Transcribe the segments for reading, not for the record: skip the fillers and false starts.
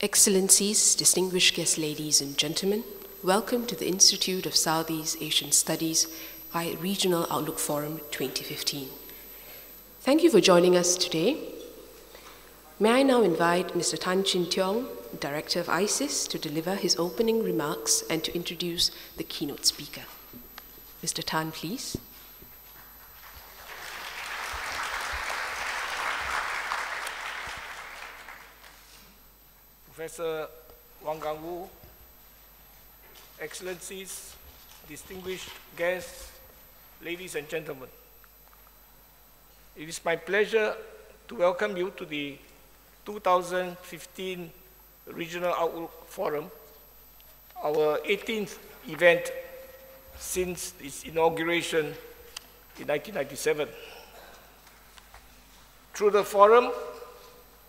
Excellencies, distinguished guests, ladies and gentlemen, welcome to the Institute of Southeast Asian Studies Regional Outlook Forum 2015. Thank you for joining us today. May I now invite Mr. Tan Chin Tiong, Director of ISIS, to deliver his opening remarks and to introduce the keynote speaker. Mr. Tan, please. Professor Wang Gangwu, Excellencies, distinguished guests, ladies and gentlemen. It is my pleasure to welcome you to the 2015 Regional Outlook Forum, our 18th event since its inauguration in 1997. Through the forum,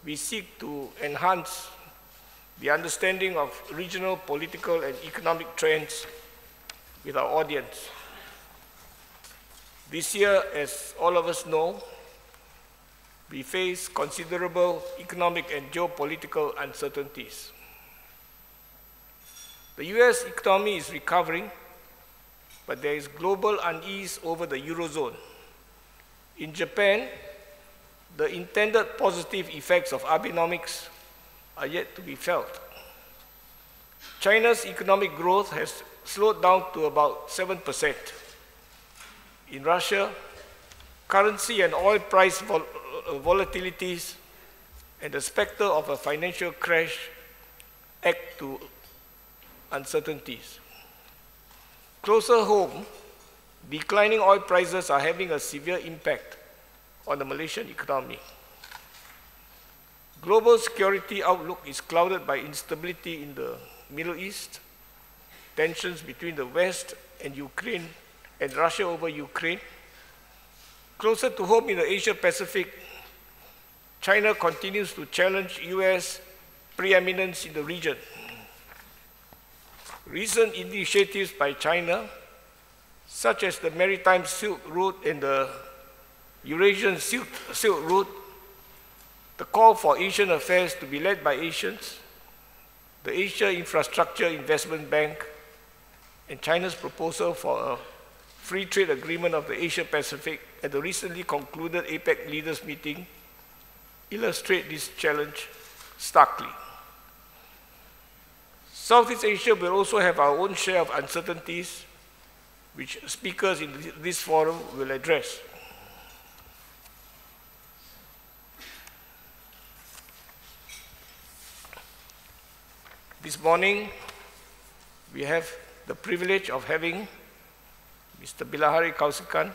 we seek to enhance the understanding of regional political and economic trends with our audience. This year, as all of us know, we face considerable economic and geopolitical uncertainties. The US economy is recovering, but there is global unease over the Eurozone. In Japan, the intended positive effects of Abenomics are yet to be felt. China's economic growth has slowed down to about 7%. In Russia, currency and oil price volatilities and the specter of a financial crash add to uncertainties. Closer home, declining oil prices are having a severe impact on the Malaysian economy. Global security outlook is clouded by instability in the Middle East, tensions between the West and Ukraine and Russia over Ukraine. Closer to home in the Asia-Pacific, China continues to challenge US preeminence in the region. Recent initiatives by China, such as the Maritime Silk Route and the Eurasian Silk Route, the call for Asian affairs to be led by Asians, the Asia Infrastructure Investment Bank, and China's proposal for a free trade agreement of the Asia-Pacific at the recently concluded APEC leaders meeting illustrate this challenge starkly. Southeast Asia will also have our own share of uncertainties, which speakers in this forum will address. This morning, we have the privilege of having Mr. Bilahari Kausikan,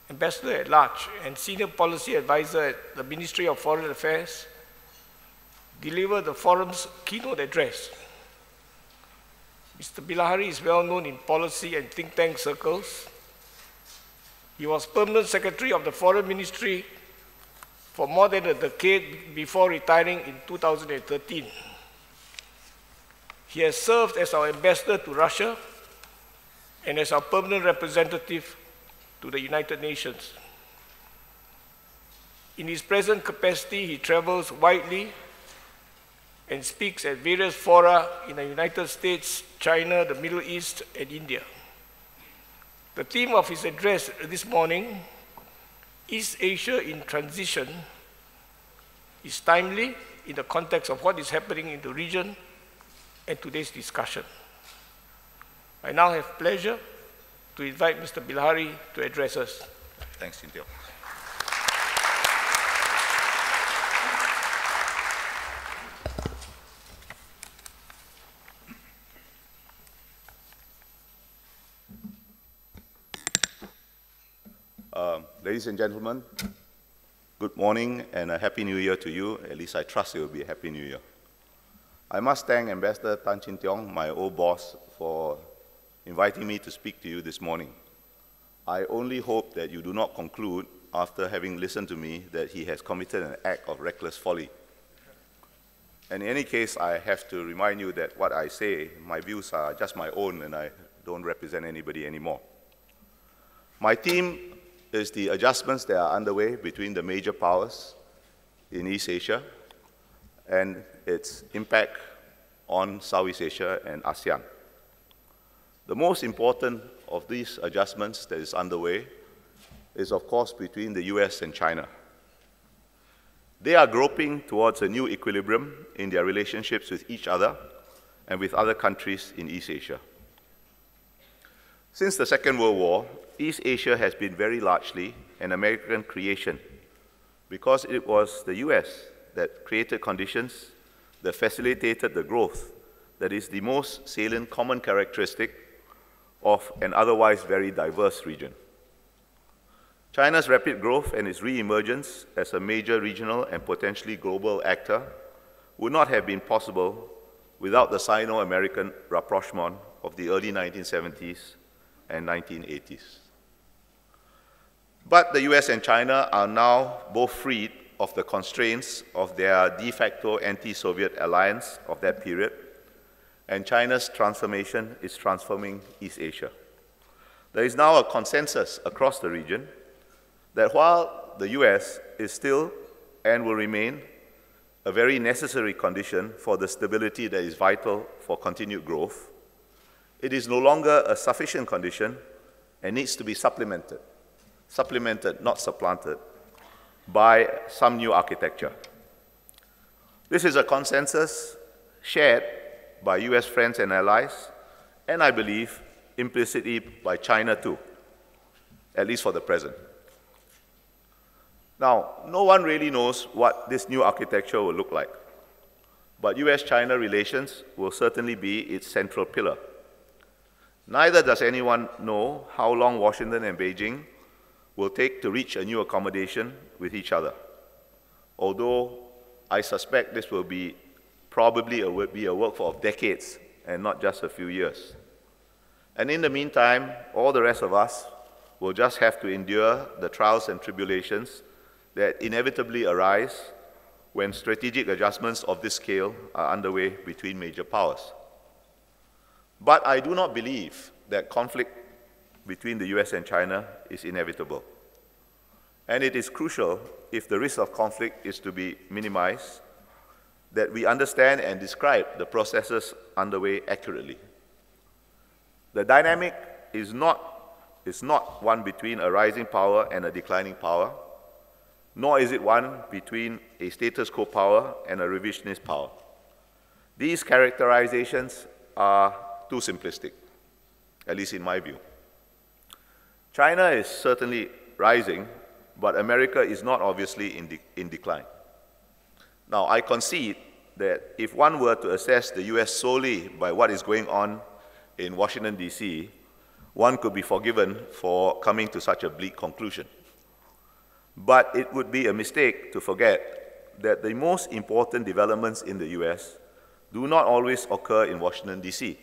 Ambassador at Large and Senior Policy Advisor at the Ministry of Foreign Affairs, deliver the forum's keynote address. Mr. Bilahari is well known in policy and think tank circles. He was Permanent Secretary of the Foreign Ministry for more than a decade before retiring in 2013. He has served as our ambassador to Russia and as our permanent representative to the United Nations. In his present capacity, he travels widely and speaks at various fora in the United States, China, the Middle East, and India. The theme of his address this morning, East Asia in Transition, is timely in the context of what is happening in the region and today's discussion. I now have pleasure to invite Mr. Bilahari to address us. Thanks, Cynthia. Ladies and gentlemen, good morning and a Happy New Year to you. At least I trust it will be a Happy New Year. I must thank Ambassador Tan Chin Tiong, my old boss, for inviting me to speak to you this morning. I only hope that you do not conclude, after having listened to me, that he has committed an act of reckless folly. And in any case, I have to remind you that what I say, my views are just my own and I don't represent anybody anymore. My theme is the adjustments that are underway between the major powers in East Asia, and its impact on Southeast Asia and ASEAN. The most important of these adjustments that is underway is, of course, between the US and China. They are groping towards a new equilibrium in their relationships with each other and with other countries in East Asia. Since the Second World War, East Asia has been very largely an American creation because it was the US that created conditions that facilitated the growth that is the most salient common characteristic of an otherwise very diverse region. China's rapid growth and its re-emergence as a major regional and potentially global actor would not have been possible without the Sino-American rapprochement of the early 1970s and 1980s. But the US and China are now both freed of the constraints of their de facto anti-Soviet alliance of that period, and China's transformation is transforming East Asia. There is now a consensus across the region that while the US is still and will remain a very necessary condition for the stability that is vital for continued growth, it is no longer a sufficient condition and needs to be supplemented, not supplanted, by some new architecture. This is a consensus shared by US friends and allies, and I believe implicitly by China too, at least for the present. Now, no one really knows what this new architecture will look like, but US-China relations will certainly be its central pillar. Neither does anyone know how long Washington and Beijing will take to reach a new accommodation with each other, although I suspect this will be probably a work of decades and not just a few years. And in the meantime, all the rest of us will just have to endure the trials and tribulations that inevitably arise when strategic adjustments of this scale are underway between major powers. But I do not believe that conflict between the US and China is inevitable. And it is crucial, if the risk of conflict is to be minimized, that we understand and describe the processes underway accurately. The dynamic is not one between a rising power and a declining power, nor is it one between a status quo power and a revisionist power. These characterizations are too simplistic, at least in my view. China is certainly rising, but America is not obviously in decline. Now, I concede that if one were to assess the US solely by what is going on in Washington, D.C., one could be forgiven for coming to such a bleak conclusion. But it would be a mistake to forget that the most important developments in the US do not always occur in Washington, D.C.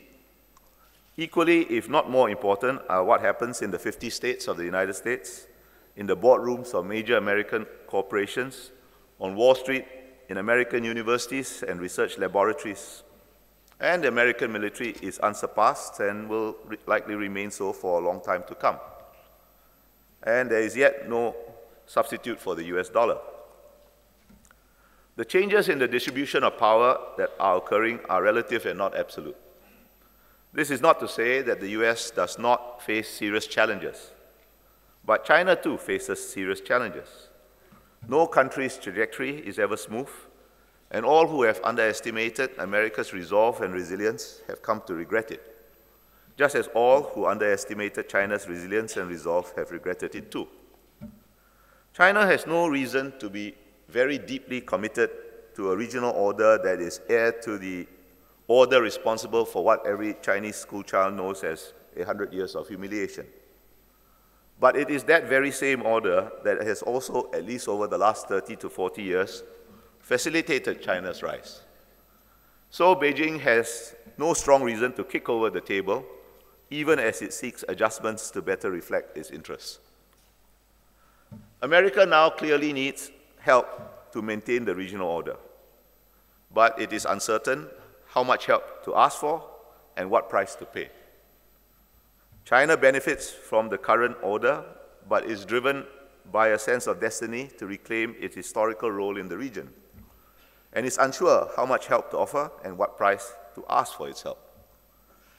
Equally, if not more important, are what happens in the 50 states of the United States, in the boardrooms of major American corporations, on Wall Street, in American universities and research laboratories. And the American military is unsurpassed and will likely remain so for a long time to come. And there is yet no substitute for the US dollar. The changes in the distribution of power that are occurring are relative and not absolute. This is not to say that the US does not face serious challenges, but China too faces serious challenges. No country's trajectory is ever smooth, and all who have underestimated America's resolve and resilience have come to regret it, just as all who underestimated China's resilience and resolve have regretted it too. China has no reason to be very deeply committed to a regional order that is heir to the order responsible for what every Chinese schoolchild knows as 100 years of humiliation. But it is that very same order that has also, at least over the last 30 to 40 years, facilitated China's rise. So Beijing has no strong reason to kick over the table, even as it seeks adjustments to better reflect its interests. America now clearly needs help to maintain the regional order, but it is uncertain how much help to ask for and what price to pay. China benefits from the current order, but is driven by a sense of destiny to reclaim its historical role in the region. and is unsure how much help to offer and what price to ask for its help.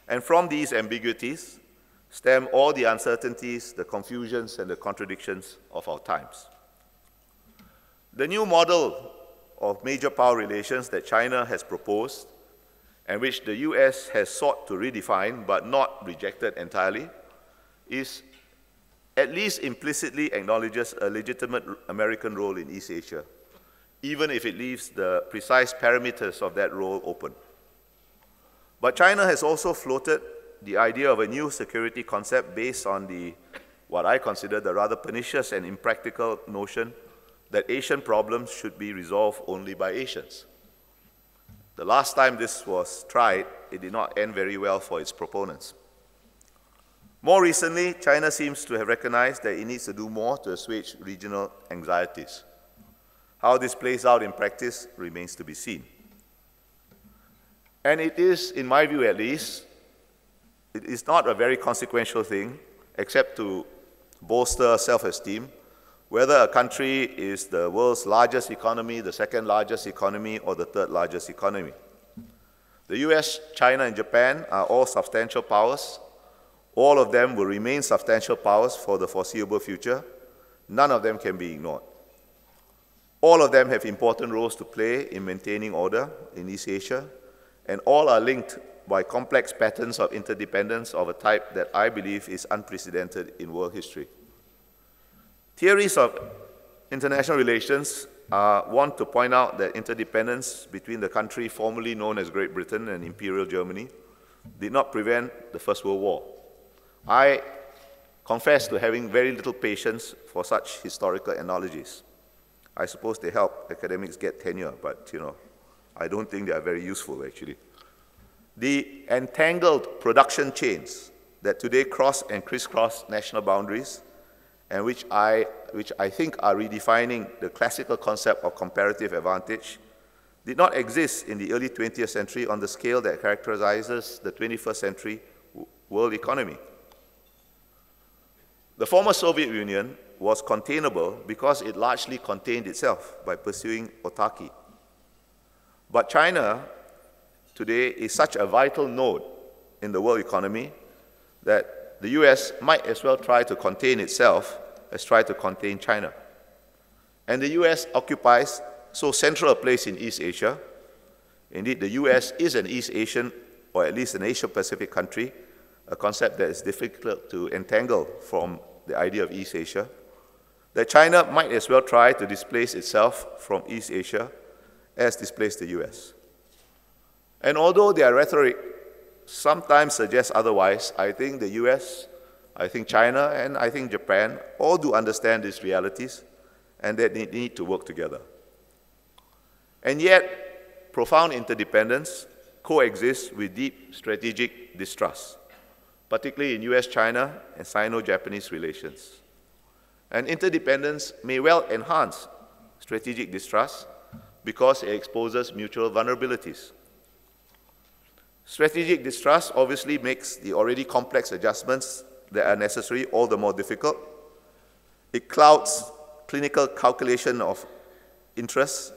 And from these ambiguities stem all the uncertainties, the confusions, and the contradictions of our times. The new model of major power relations that China has proposed, and which the US has sought to redefine but not rejected entirely, is at least implicitly acknowledges a legitimate American role in East Asia, even if it leaves the precise parameters of that role open. But China has also floated the idea of a new security concept based on what I consider the rather pernicious and impractical notion that Asian problems should be resolved only by Asians. The last time this was tried, it did not end very well for its proponents. More recently, China seems to have recognized that it needs to do more to assuage regional anxieties. How this plays out in practice remains to be seen. And it is, in my view at least, it is not a very consequential thing, except to bolster self-esteem, whether a country is the world's largest economy, the second largest economy, or the third largest economy. The US, China, and Japan are all substantial powers. All of them will remain substantial powers for the foreseeable future. None of them can be ignored. All of them have important roles to play in maintaining order in East Asia, and all are linked by complex patterns of interdependence of a type that I believe is unprecedented in world history. Theories of international relations want to point out that interdependence between the country formerly known as Great Britain and Imperial Germany did not prevent the First World War. I confess to having very little patience for such historical analogies. I suppose they help academics get tenure, but I don't think they are very useful actually. The entangled production chains that today cross and crisscross national boundaries, and which I think are redefining the classical concept of comparative advantage, did not exist in the early 20th century on the scale that characterizes the 21st century world economy. The former Soviet Union was containable because it largely contained itself by pursuing autarky. But China today is such a vital node in the world economy that the US might as well try to contain itself as try to contain China. And the US occupies so central a place in East Asia. Indeed, the US is an East Asian, or at least an Asia-Pacific country, a concept that is difficult to entangle from the idea of East Asia, that China might as well try to displace itself from East Asia as displace the US. And although their rhetoric sometimes suggests otherwise, I think the US, I think China, and I think Japan all do understand these realities and that they need to work together. And yet, profound interdependence coexists with deep strategic distrust, particularly in US-China and Sino-Japanese relations. And interdependence may well enhance strategic distrust because it exposes mutual vulnerabilities. Strategic distrust obviously makes the already complex adjustments that are necessary all the more difficult. It clouds clinical calculation of interests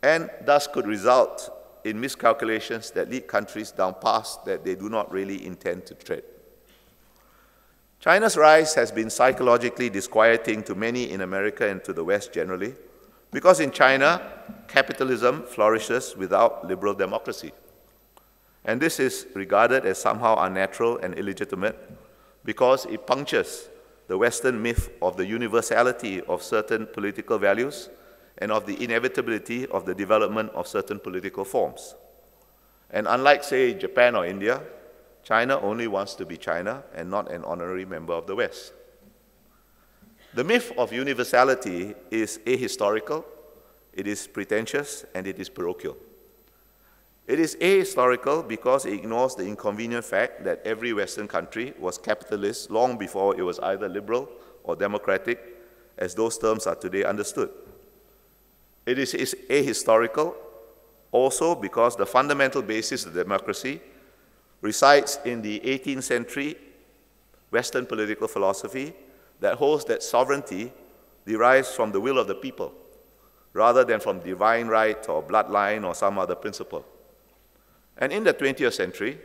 and thus could result in miscalculations that lead countries down paths that they do not really intend to tread. China's rise has been psychologically disquieting to many in America and to the West generally, because in China, capitalism flourishes without liberal democracy. And this is regarded as somehow unnatural and illegitimate because it punctures the Western myth of the universality of certain political values and of the inevitability of the development of certain political forms. And unlike, say, Japan or India, China only wants to be China and not an honorary member of the West. The myth of universality is ahistorical, it is pretentious, and it is parochial. It is ahistorical because it ignores the inconvenient fact that every Western country was capitalist long before it was either liberal or democratic, as those terms are today understood. It is ahistorical also because the fundamental basis of democracy resides in the 18th century Western political philosophy that holds that sovereignty derives from the will of the people, rather than from divine right or bloodline or some other principle. And in the 20th century,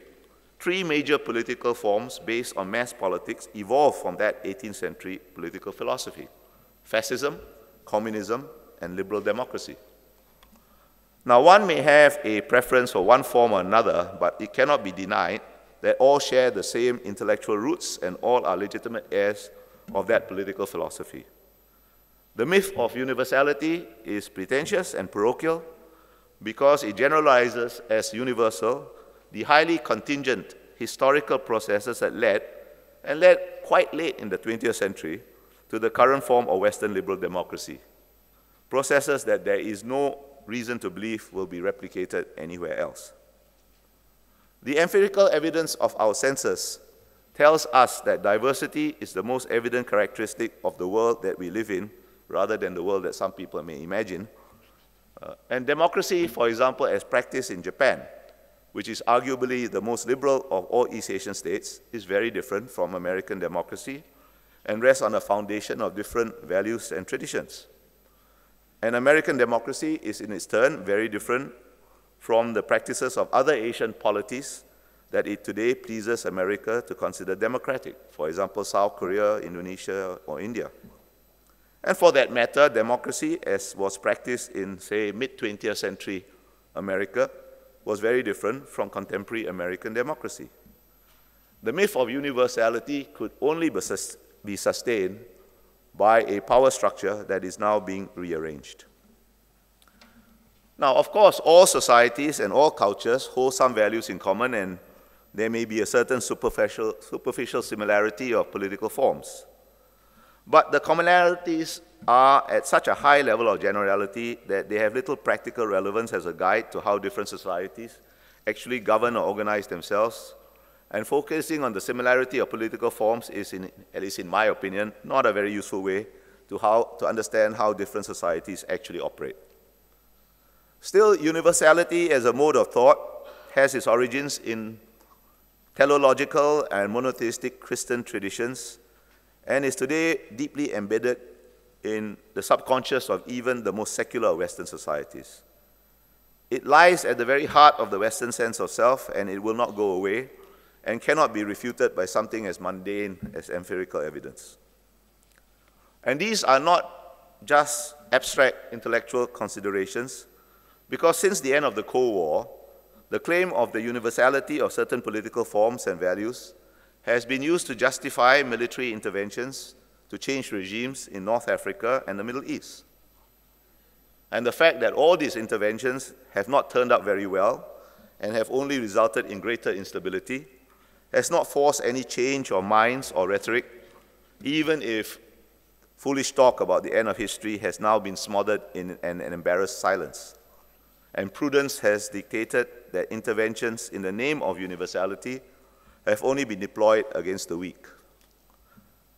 three major political forms based on mass politics evolved from that 18th century political philosophy: fascism, communism, and liberal democracy. Now, one may have a preference for one form or another, but it cannot be denied that all share the same intellectual roots and all are legitimate heirs of that political philosophy. The myth of universality is pretentious and parochial because it generalizes as universal the highly contingent historical processes that led quite late in the 20th century to the current form of Western liberal democracy, processes that there is no reason to believe will be replicated anywhere else. The empirical evidence of our senses tells us that diversity is the most evident characteristic of the world that we live in, rather than the world that some people may imagine. And democracy, for example, as practiced in Japan, which is arguably the most liberal of all East Asian states, is very different from American democracy and rests on a foundation of different values and traditions. And American democracy is in its turn very different from the practices of other Asian polities that it today pleases America to consider democratic, for example, South Korea, Indonesia, or India. And for that matter, democracy, as was practiced in, say, mid-20th century America, was very different from contemporary American democracy. The myth of universality could only be sustained by a power structure that is now being rearranged. Now, of course, all societies and all cultures hold some values in common, and there may be a certain superficial similarity of political forms. But the commonalities are at such a high level of generality that they have little practical relevance as a guide to how different societies actually govern or organize themselves. And focusing on the similarity of political forms is, at least in my opinion, not a very useful way to understand how different societies actually operate. Still, universality as a mode of thought has its origins in teleological and monotheistic Christian traditions and is today deeply embedded in the subconscious of even the most secular Western societies. It lies at the very heart of the Western sense of self, and it will not go away and cannot be refuted by something as mundane as empirical evidence. And these are not just abstract intellectual considerations, because since the end of the Cold War, the claim of the universality of certain political forms and values has been used to justify military interventions to change regimes in North Africa and the Middle East. And the fact that all these interventions have not turned out very well and have only resulted in greater instability has not forced any change of minds or rhetoric, even if foolish talk about the end of history has now been smothered in an embarrassed silence. And prudence has dictated that interventions in the name of universality have only been deployed against the weak.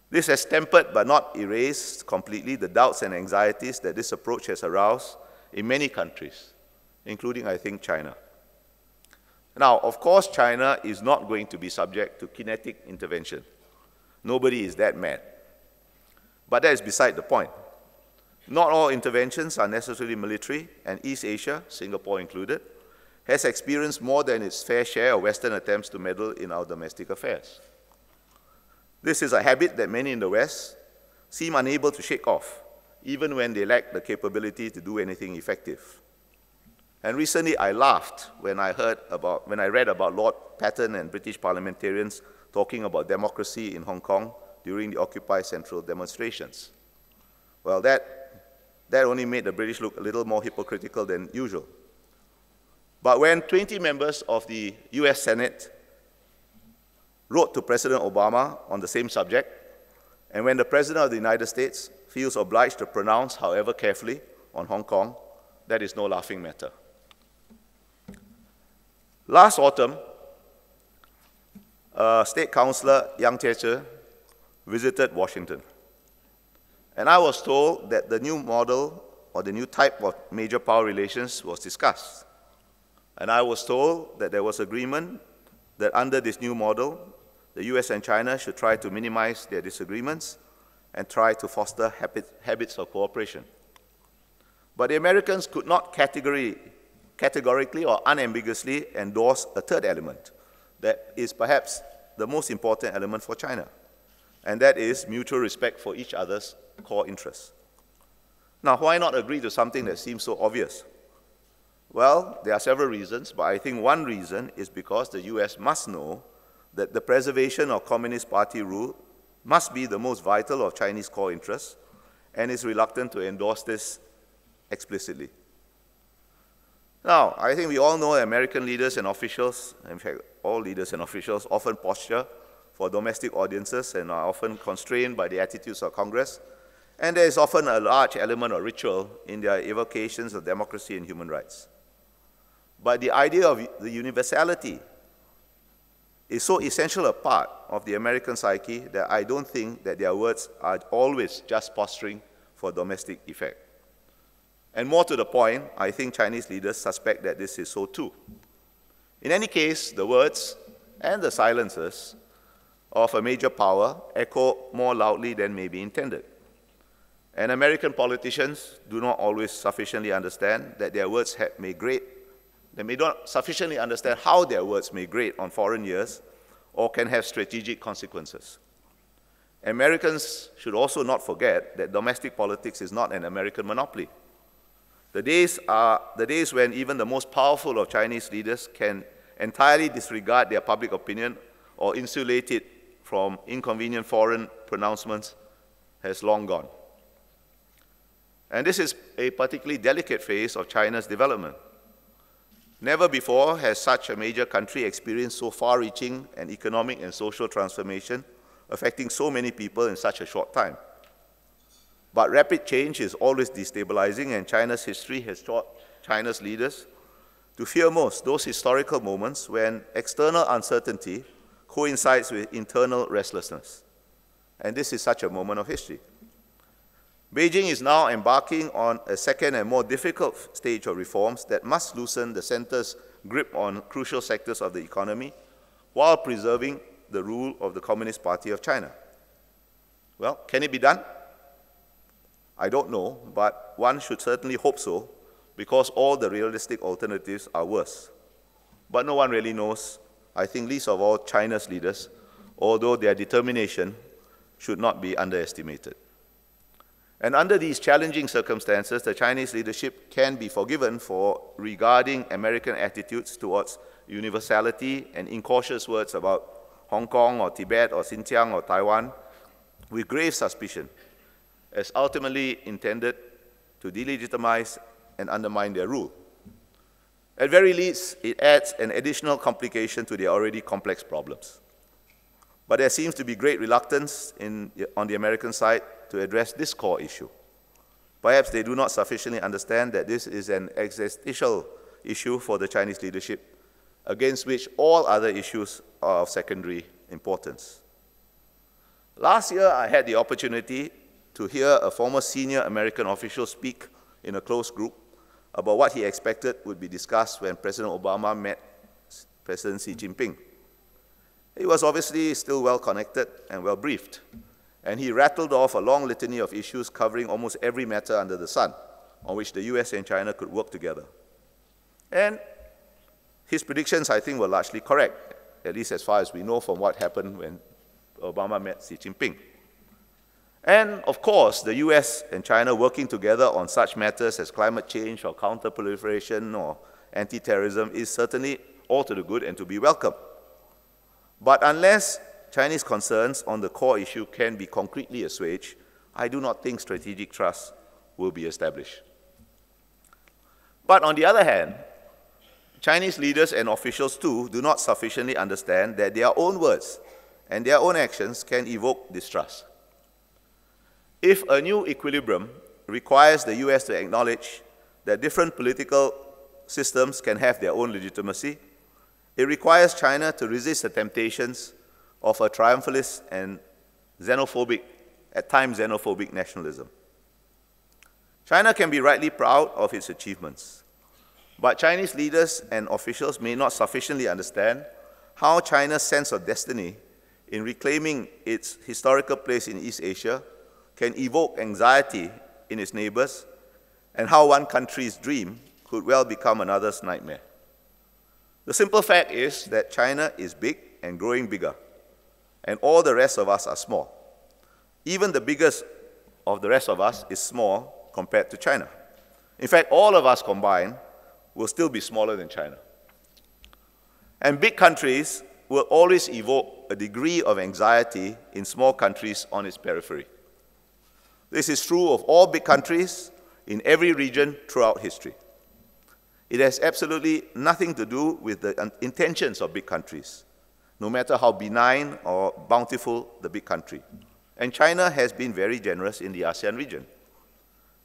This has tempered but not erased completely the doubts and anxieties that this approach has aroused in many countries, including, I think, China. Now, of course, China is not going to be subject to kinetic intervention. Nobody is that mad. But that is beside the point. Not all interventions are necessarily military, and East Asia, Singapore included, has experienced more than its fair share of Western attempts to meddle in our domestic affairs. This is a habit that many in the West seem unable to shake off, even when they lack the capability to do anything effective. And recently I laughed when I read about Lord Patten and British parliamentarians talking about democracy in Hong Kong during the Occupy Central demonstrations. Well, that only made the British look a little more hypocritical than usual. But when 20 members of the US Senate wrote to President Obama on the same subject, and when the President of the United States feels obliged to pronounce, however carefully, on Hong Kong, that is no laughing matter. Last autumn, State Councillor Yang Jiechi visited Washington. And I was told that the new model or the new type of major power relations was discussed. And I was told that there was agreement that under this new model, the US and China should try to minimize their disagreements and try to foster habits of cooperation. But the Americans could not categorically or unambiguously endorse a third element that is perhaps the most important element for China, and that is mutual respect for each other's core interests. Now, why not agree to something that seems so obvious? Well, there are several reasons, but I think one reason is because the US must know that the preservation of Communist Party rule must be the most vital of Chinese core interests, and is reluctant to endorse this explicitly. Now, I think we all know that American leaders and officials, in fact, all leaders and officials, often posture for domestic audiences and are often constrained by the attitudes of Congress, and there is often a large element of ritual in their evocations of democracy and human rights. But the idea of the universality is so essential a part of the American psyche that I don't think that their words are always just posturing for domestic effect. And more to the point, I think Chinese leaders suspect that this is so too. In any case, the words and the silences of a major power echo more loudly than may be intended. And American politicians do not always sufficiently understand that their words may grate. They may not sufficiently understand how their words may grate on foreign ears or can have strategic consequences. Americans should also not forget that domestic politics is not an American monopoly. The days are the days when even the most powerful of Chinese leaders can entirely disregard their public opinion or insulate it from inconvenient foreign pronouncements has long gone. And this is a particularly delicate phase of China's development. Never before has such a major country experienced so far-reaching an economic and social transformation affecting so many people in such a short time. But rapid change is always destabilizing, and China's history has taught China's leaders to fear most those historical moments when external uncertainty coincides with internal restlessness. And this is such a moment of history. Beijing is now embarking on a second and more difficult stage of reforms that must loosen the center's grip on crucial sectors of the economy while preserving the rule of the Communist Party of China. Well, can it be done? I don't know, but one should certainly hope so, because all the realistic alternatives are worse. But no one really knows, I think least of all China's leaders, although their determination should not be underestimated. And under these challenging circumstances, the Chinese leadership can be forgiven for regarding American attitudes towards universality and incautious words about Hong Kong or Tibet or Xinjiang or Taiwan with grave suspicion, as ultimately intended to delegitimize and undermine their rule. At very least, it adds an additional complication to their already complex problems. But there seems to be great reluctance on the American side to address this core issue. Perhaps they do not sufficiently understand that this is an existential issue for the Chinese leadership, against which all other issues are of secondary importance. Last year, I had the opportunity to hear a former senior American official speak in a closed group about what he expected would be discussed when President Obama met President Xi Jinping. He was obviously still well connected and well briefed, and he rattled off a long litany of issues covering almost every matter under the sun on which the US and China could work together. And his predictions, I think, were largely correct, at least as far as we know from what happened when Obama met Xi Jinping. And, of course, the US and China working together on such matters as climate change or counter-proliferation or anti-terrorism is certainly all to the good and to be welcome. But unless Chinese concerns on the core issue can be concretely assuaged, I do not think strategic trust will be established. But on the other hand, Chinese leaders and officials too do not sufficiently understand that their own words and their own actions can evoke distrust. If a new equilibrium requires the US to acknowledge that different political systems can have their own legitimacy, it requires China to resist the temptations of a triumphalist and xenophobic, at times xenophobic nationalism. China can be rightly proud of its achievements, but Chinese leaders and officials may not sufficiently understand how China's sense of destiny in reclaiming its historical place in East Asia can evoke anxiety in its neighbors and how one country's dream could well become another's nightmare. The simple fact is that China is big and growing bigger, and all the rest of us are small. Even the biggest of the rest of us is small compared to China. In fact, all of us combined will still be smaller than China. And big countries will always evoke a degree of anxiety in small countries on its periphery. This is true of all big countries in every region throughout history. It has absolutely nothing to do with the intentions of big countries, no matter how benign or bountiful the big country. And China has been very generous in the ASEAN region.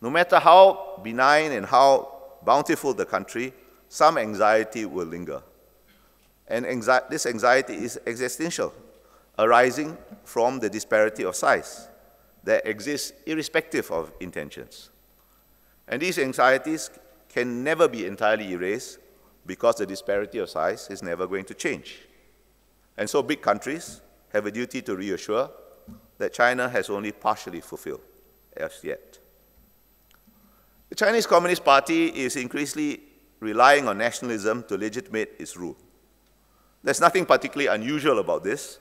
No matter how benign and how bountiful the country, some anxiety will linger. And this anxiety is existential, arising from the disparity of size that exists irrespective of intentions. And these anxieties can never be entirely erased because the disparity of size is never going to change. And so big countries have a duty to reassure that China has only partially fulfilled as yet. The Chinese Communist Party is increasingly relying on nationalism to legitimate its rule. There's nothing particularly unusual about this,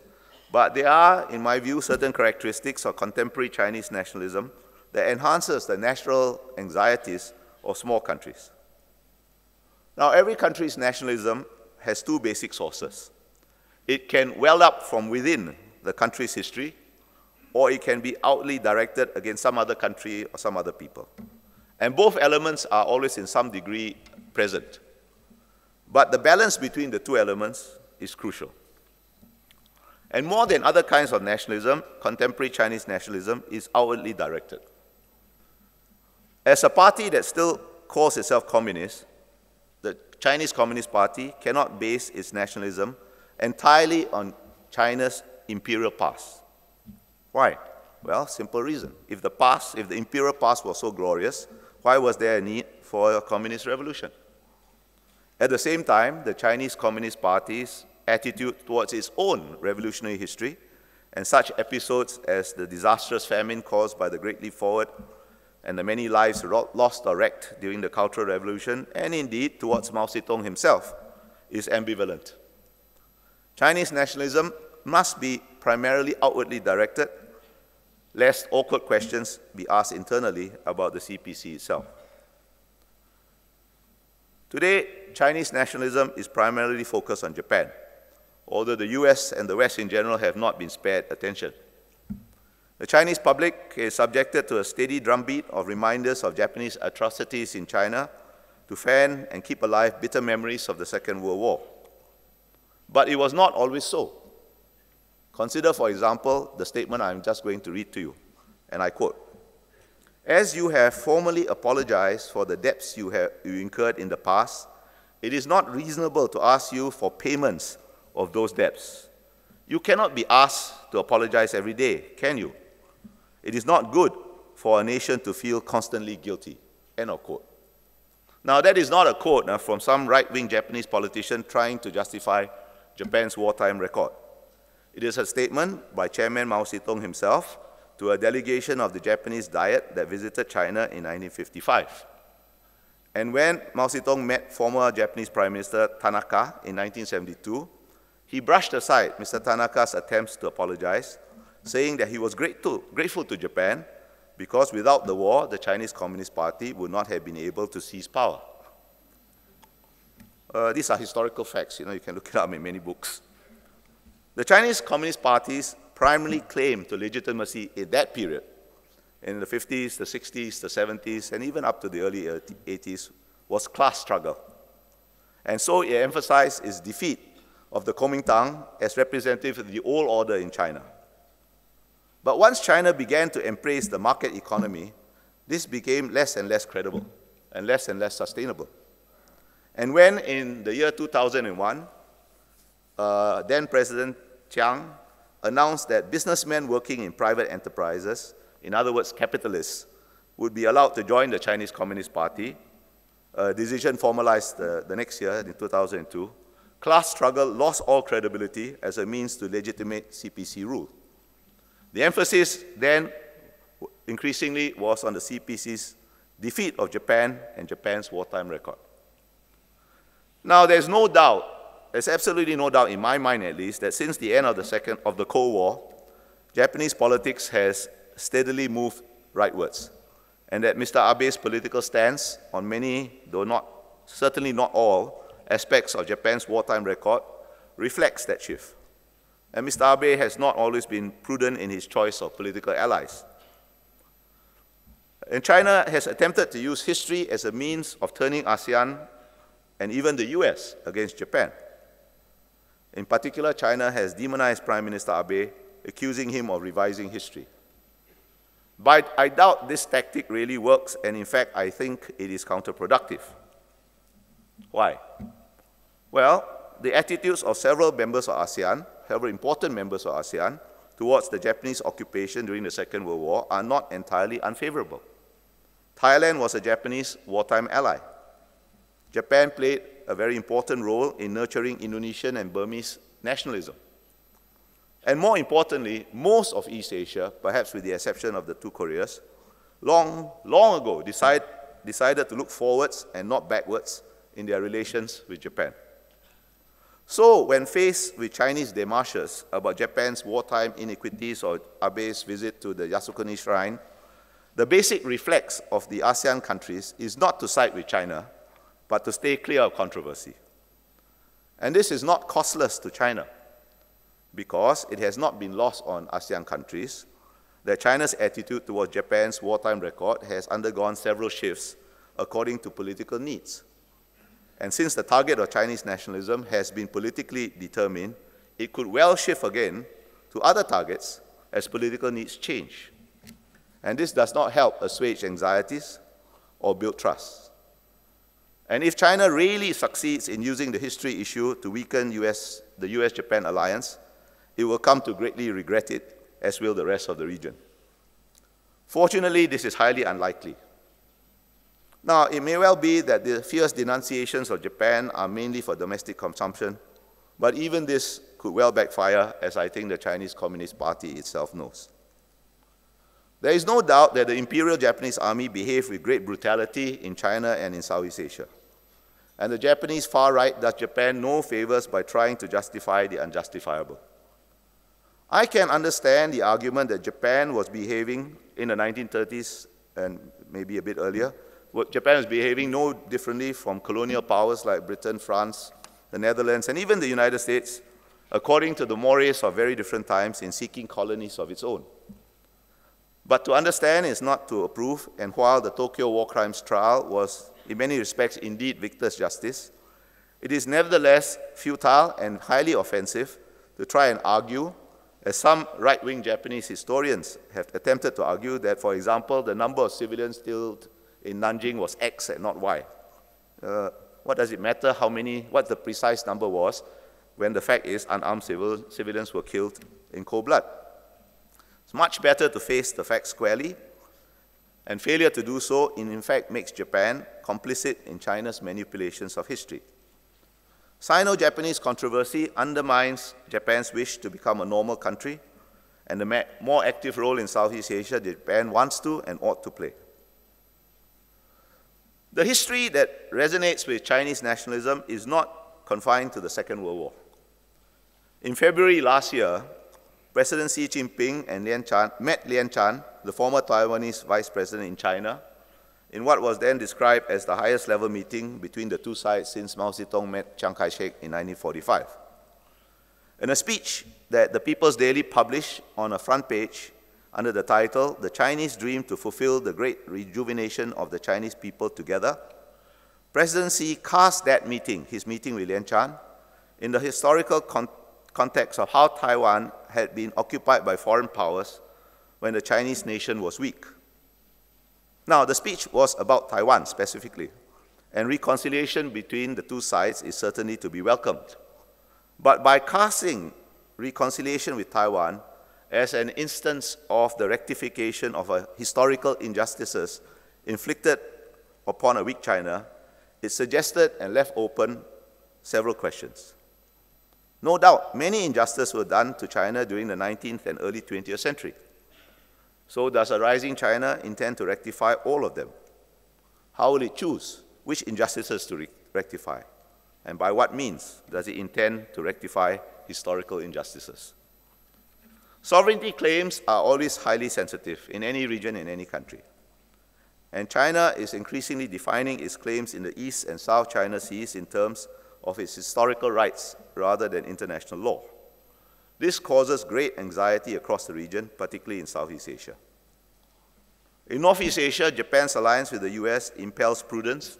but there are, in my view, certain characteristics of contemporary Chinese nationalism that enhances the natural anxieties of small countries. Now, every country's nationalism has two basic sources. It can well up from within the country's history, or it can be outly directed against some other country or some other people. And both elements are always in some degree present. But the balance between the two elements is crucial. And more than other kinds of nationalism, contemporary Chinese nationalism is outwardly directed. As a party that still calls itself communist, the Chinese Communist Party cannot base its nationalism entirely on China's imperial past. Why? Well, simple reason. If the imperial past was so glorious, why was there a need for a communist revolution? At the same time, the Chinese Communist Party's attitude towards its own revolutionary history and such episodes as the disastrous famine caused by the Great Leap Forward and the many lives lost or wrecked during the Cultural Revolution, and indeed towards Mao Zedong himself, is ambivalent. Chinese nationalism must be primarily outwardly directed, lest awkward questions be asked internally about the CPC itself. Today, Chinese nationalism is primarily focused on Japan, although the US and the West in general have not been spared attention. The Chinese public is subjected to a steady drumbeat of reminders of Japanese atrocities in China to fan and keep alive bitter memories of the Second World War. But it was not always so. Consider, for example, the statement I'm just going to read to you, and I quote, "As you have formally apologized for the debts you incurred in the past, it is not reasonable to ask you for payments of those debts. You cannot be asked to apologize every day, can you? It is not good for a nation to feel constantly guilty." End of quote. Now, that is not a quote from some right-wing Japanese politician trying to justify Japan's wartime record. It is a statement by Chairman Mao Zedong himself to a delegation of the Japanese Diet that visited China in 1955. And when Mao Zedong met former Japanese Prime Minister Tanaka in 1972, he brushed aside Mr. Tanaka's attempts to apologize, saying that he was grateful to Japan because without the war, the Chinese Communist Party would not have been able to seize power. These are historical facts. You can look it up in many books. The Chinese Communist Party's primary claim to legitimacy in that period, in the 50s, the 60s, the 70s, and even up to the early 80s, was class struggle. And so it emphasized its defeat of the Kuomintang as representative of the old order in China. But once China began to embrace the market economy, this became less and less credible and less sustainable. And when in the year 2001, then President Chiang announced that businessmen working in private enterprises, in other words, capitalists, would be allowed to join the Chinese Communist Party, a decision formalized the next year in 2002, class struggle lost all credibility as a means to legitimate CPC rule. The emphasis then increasingly was on the CPC's defeat of Japan and Japan's wartime record. Now, there's no doubt, there's absolutely no doubt in my mind at least, that since the end of the Cold War, Japanese politics has steadily moved rightwards, and that Mr. Abe's political stance on many, though certainly not all, aspects of Japan's wartime record reflects that shift. And Mr. Abe has not always been prudent in his choice of political allies. And China has attempted to use history as a means of turning ASEAN and even the US against Japan. In particular, China has demonized Prime Minister Abe, accusing him of revising history. But I doubt this tactic really works, and in fact, I think it is counterproductive. Why? Well, the attitudes of several members of ASEAN, several important members of ASEAN, towards the Japanese occupation during the Second World War are not entirely unfavorable. Thailand was a Japanese wartime ally. Japan played a very important role in nurturing Indonesian and Burmese nationalism. And more importantly, most of East Asia, perhaps with the exception of the two Koreas, long ago decided to look forwards and not backwards in their relations with Japan. So, when faced with Chinese démarches about Japan's wartime iniquities or Abe's visit to the Yasukuni Shrine, the basic reflex of the ASEAN countries is not to side with China, but to stay clear of controversy. And this is not costless to China, because it has not been lost on ASEAN countries that China's attitude towards Japan's wartime record has undergone several shifts according to political needs. And since the target of Chinese nationalism has been politically determined, it could well shift again to other targets as political needs change. And this does not help assuage anxieties or build trust. And if China really succeeds in using the history issue to weaken the US-Japan alliance, it will come to greatly regret it, as will the rest of the region. Fortunately, this is highly unlikely. Now, it may well be that the fierce denunciations of Japan are mainly for domestic consumption, but even this could well backfire, as I think the Chinese Communist Party itself knows. There is no doubt that the Imperial Japanese Army behaved with great brutality in China and in Southeast Asia. And the Japanese far right does Japan no favors by trying to justify the unjustifiable. I can understand the argument that Japan was behaving in the 1930s and maybe a bit earlier. Japan was behaving no differently from colonial powers like Britain, France, the Netherlands, and even the United States, according to the mores of very different times in seeking colonies of its own. But to understand is not to approve, and while the Tokyo War Crimes trial was in many respects indeed victor's justice, it is nevertheless futile and highly offensive to try and argue, as some right-wing Japanese historians have attempted to argue, that, for example, the number of civilians killed in Nanjing was X and not Y. What does it matter what the precise number was when the fact is unarmed civilians were killed in cold blood? It's much better to face the facts squarely, and failure to do so in fact makes Japan complicit in China's manipulations of history. Sino-Japanese controversy undermines Japan's wish to become a normal country and the more active role in Southeast Asia Japan wants to and ought to play. The history that resonates with Chinese nationalism is not confined to the Second World War. In February last year, President Xi Jinping and met Lian Chan, the former Taiwanese vice president in China, in what was then described as the highest level meeting between the two sides since Mao Zedong met Chiang Kai-shek in 1945. In a speech that the People's Daily published on a front page under the title, "The Chinese Dream to Fulfill the Great Rejuvenation of the Chinese People Together," President Xi cast that meeting, his meeting with Lian Chan, in the historical context of how Taiwan had been occupied by foreign powers when the Chinese nation was weak. Now, the speech was about Taiwan specifically, and reconciliation between the two sides is certainly to be welcomed. But by casting reconciliation with Taiwan as an instance of the rectification of historical injustices inflicted upon a weak China, it suggested and left open several questions. No doubt, many injustices were done to China during the 19th and early 20th century. So does a rising China intend to rectify all of them? How will it choose which injustices to rectify? And by what means does it intend to rectify historical injustices? Sovereignty claims are always highly sensitive in any region, in any country. And China is increasingly defining its claims in the East and South China Seas in terms of its historical rights rather than international law. This causes great anxiety across the region, particularly in Southeast Asia. In Northeast Asia, Japan's alliance with the US impels prudence,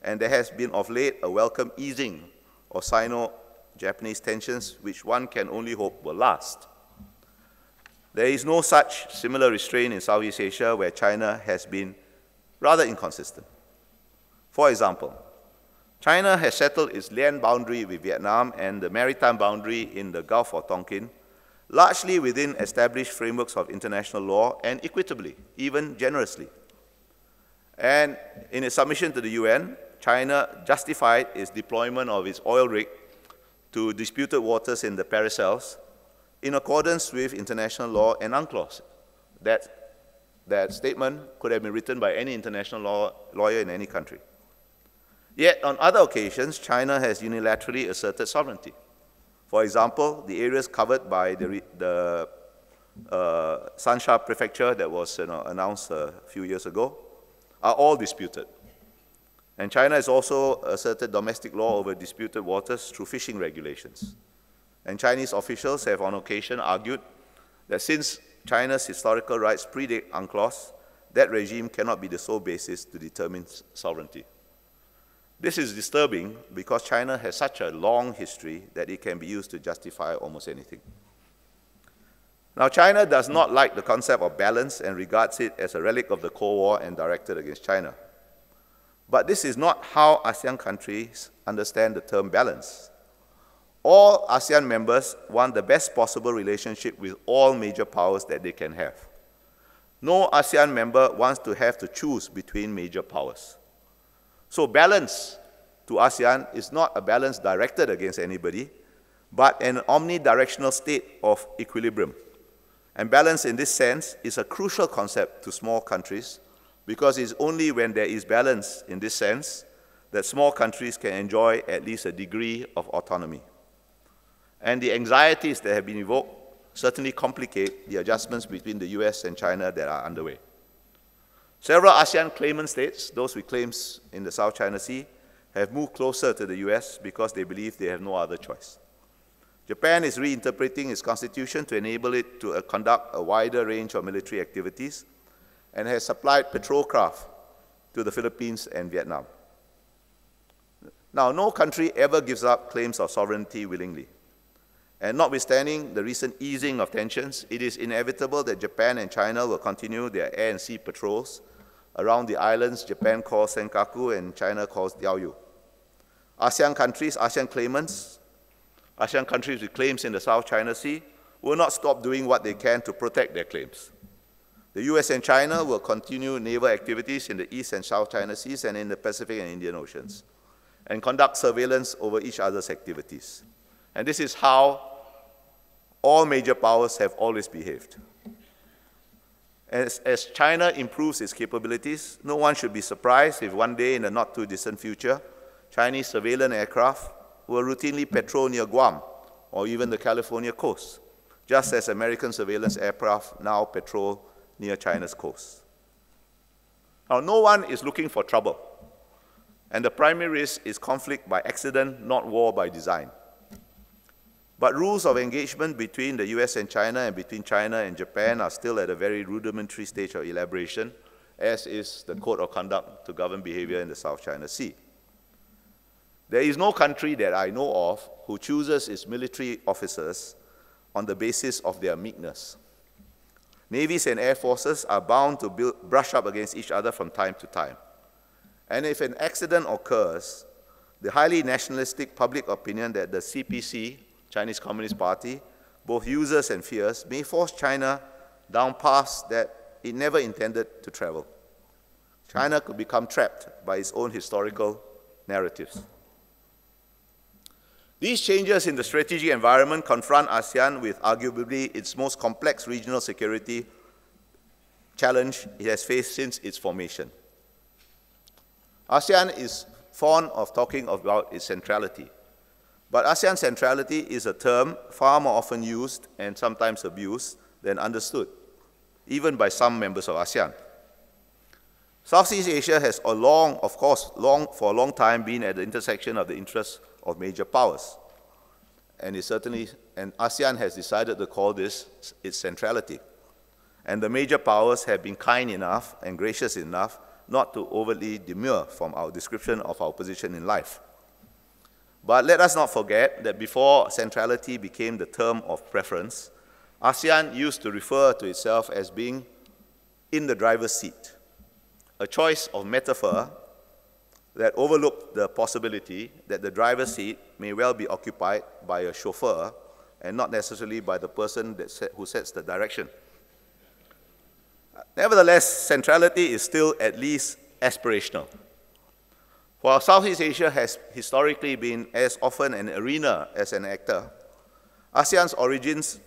and there has been of late a welcome easing of Sino-Japanese tensions, which one can only hope will last. There is no such similar restraint in Southeast Asia, where China has been rather inconsistent. For example, China has settled its land boundary with Vietnam and the maritime boundary in the Gulf of Tonkin largely within established frameworks of international law and equitably, even generously. And in its submission to the UN, China justified its deployment of its oil rig to disputed waters in the Paracels in accordance with international law and UNCLOS. That statement could have been written by any international lawyer in any country. Yet, on other occasions, China has unilaterally asserted sovereignty. For example, the areas covered by the Sansha prefecture that was announced a few years ago are all disputed. And China has also asserted domestic law over disputed waters through fishing regulations. And Chinese officials have on occasion argued that since China's historical rights predate UNCLOS, that regime cannot be the sole basis to determine sovereignty. This is disturbing because China has such a long history that it can be used to justify almost anything. Now, China does not like the concept of balance and regards it as a relic of the Cold War and directed against China. But this is not how ASEAN countries understand the term balance. All ASEAN members want the best possible relationship with all major powers that they can have. No ASEAN member wants to have to choose between major powers. So balance to ASEAN is not a balance directed against anybody, but an omnidirectional state of equilibrium. And balance in this sense is a crucial concept to small countries because it's only when there is balance in this sense that small countries can enjoy at least a degree of autonomy. And the anxieties that have been evoked certainly complicate the adjustments between the US and China that are underway. Several ASEAN claimant states, those with claims in the South China Sea, have moved closer to the US because they believe they have no other choice. Japan is reinterpreting its constitution to enable it to conduct a wider range of military activities and has supplied patrol craft to the Philippines and Vietnam. Now, no country ever gives up claims of sovereignty willingly. And notwithstanding the recent easing of tensions, it is inevitable that Japan and China will continue their air and sea patrols around the islands Japan calls Senkaku and China calls Diaoyu. ASEAN countries, ASEAN claimants, ASEAN countries with claims in the South China Sea will not stop doing what they can to protect their claims. The US and China will continue naval activities in the East and South China Seas and in the Pacific and Indian Oceans, and conduct surveillance over each other's activities. And this is how all major powers have always behaved. As China improves its capabilities, no one should be surprised if one day in the not-too-distant future, Chinese surveillance aircraft will routinely patrol near Guam or even the California coast, just as American surveillance aircraft now patrol near China's coast. Now, no one is looking for trouble, and the primary risk is conflict by accident, not war by design. But rules of engagement between the US and China and between China and Japan are still at a very rudimentary stage of elaboration, as is the Code of Conduct to govern behavior in the South China Sea. There is no country that I know of who chooses its military officers on the basis of their meekness. Navies and air forces are bound to brush up against each other from time to time. And if an accident occurs, the highly nationalistic public opinion that the CPC, Chinese Communist Party, both uses and fears, may force China down paths that it never intended to travel. China could become trapped by its own historical narratives. These changes in the strategic environment confront ASEAN with arguably its most complex regional security challenge it has faced since its formation. ASEAN is fond of talking about its centrality. But ASEAN centrality is a term far more often used and sometimes abused than understood, even by some members of ASEAN. Southeast Asia has for a long time been at the intersection of the interests of major powers. And ASEAN has decided to call this its centrality. And the major powers have been kind enough and gracious enough not to overtly demur from our description of our position in life. But let us not forget that before centrality became the term of preference, ASEAN used to refer to itself as being in the driver's seat, a choice of metaphor that overlooked the possibility that the driver's seat may well be occupied by a chauffeur and not necessarily by the person who sets the direction. Nevertheless, centrality is still at least aspirational. While Southeast Asia has historically been as often an arena as an actor, ASEAN's origins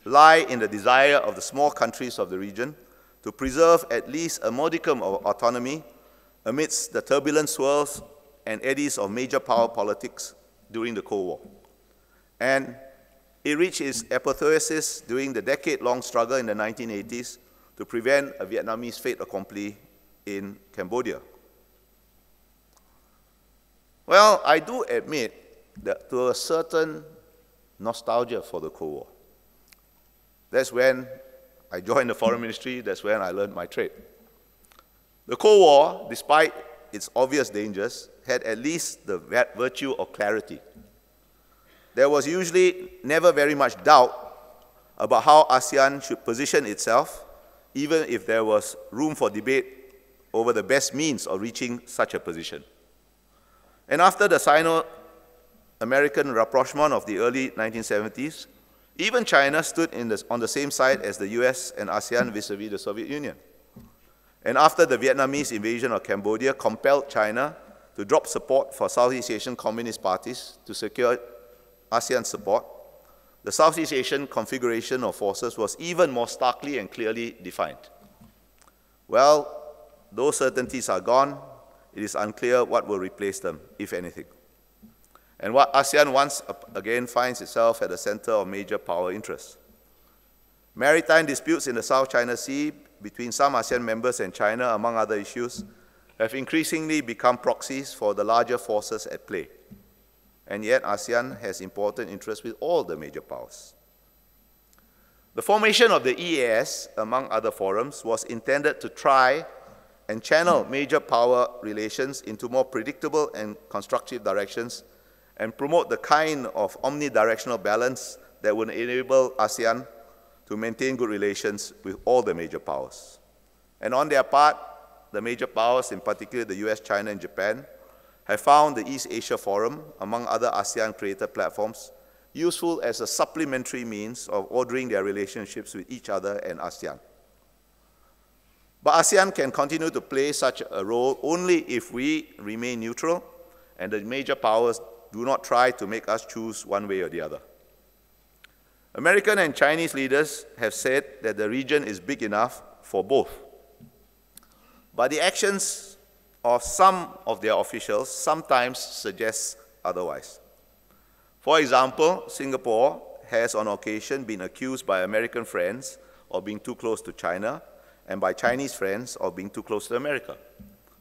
lie in the desire of the small countries of the region to preserve at least a modicum of autonomy amidst the turbulent swirls and eddies of major power politics during the Cold War. And it reached its apotheosis during the decade-long struggle in the 1980s to prevent a Vietnamese fait accompli in Cambodia. Well, I do admit that to a certain nostalgia for the Cold War. That's when I joined the Foreign Ministry, that's when I learned my trade. The Cold War, despite its obvious dangers, had at least the virtue of clarity. There was usually never very much doubt about how ASEAN should position itself, even if there was room for debate over the best means of reaching such a position. And after the Sino-American rapprochement of the early 1970s, even China stood on the same side as the US and ASEAN vis-à-vis the Soviet Union. And after the Vietnamese invasion of Cambodia compelled China to drop support for Southeast Asian communist parties to secure ASEAN support, the Southeast Asian configuration of forces was even more starkly and clearly defined. Well, those certainties are gone. It is unclear what will replace them, if anything. And what ASEAN once again finds itself at the center of major power interests. Maritime disputes in the South China Sea between some ASEAN members and China, among other issues, have increasingly become proxies for the larger forces at play. And yet ASEAN has important interests with all the major powers. The formation of the EAS, among other forums, was intended to try and channel major power relations into more predictable and constructive directions and promote the kind of omnidirectional balance that would enable ASEAN to maintain good relations with all the major powers. And on their part, the major powers, in particular the US, China, and Japan, have found the East Asia Forum, among other ASEAN-created platforms, useful as a supplementary means of ordering their relationships with each other and ASEAN. But ASEAN can continue to play such a role only if we remain neutral and the major powers do not try to make us choose one way or the other. American and Chinese leaders have said that the region is big enough for both. But the actions of some of their officials sometimes suggest otherwise. For example, Singapore has on occasion been accused by American friends of being too close to China and by Chinese friends of being too close to America.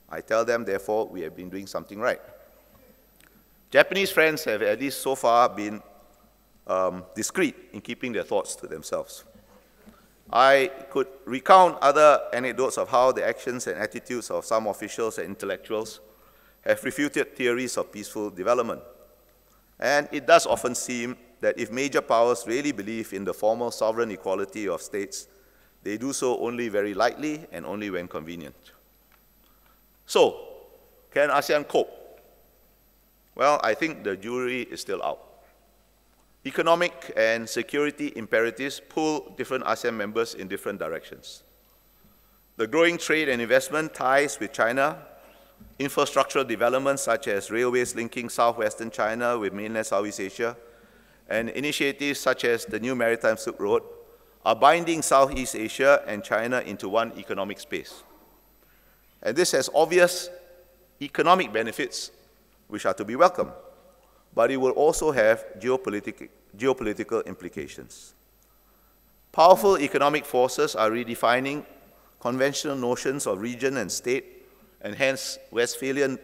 I tell them, therefore, we have been doing something right. Japanese friends have at least so far been discreet in keeping their thoughts to themselves. I could recount other anecdotes of how the actions and attitudes of some officials and intellectuals have refuted theories of peaceful development. And it does often seem that if major powers really believe in the formal sovereign equality of states, they do so only very lightly and only when convenient. So, can ASEAN cope? Well, I think the jury is still out. Economic and security imperatives pull different ASEAN members in different directions. The growing trade and investment ties with China, infrastructural developments such as railways linking southwestern China with mainland Southeast Asia, and initiatives such as the new Maritime Silk Road are binding Southeast Asia and China into one economic space. And this has obvious economic benefits which are to be welcomed, but it will also have geopolitical implications. Powerful economic forces are redefining conventional notions of region and state, and hence Westphalian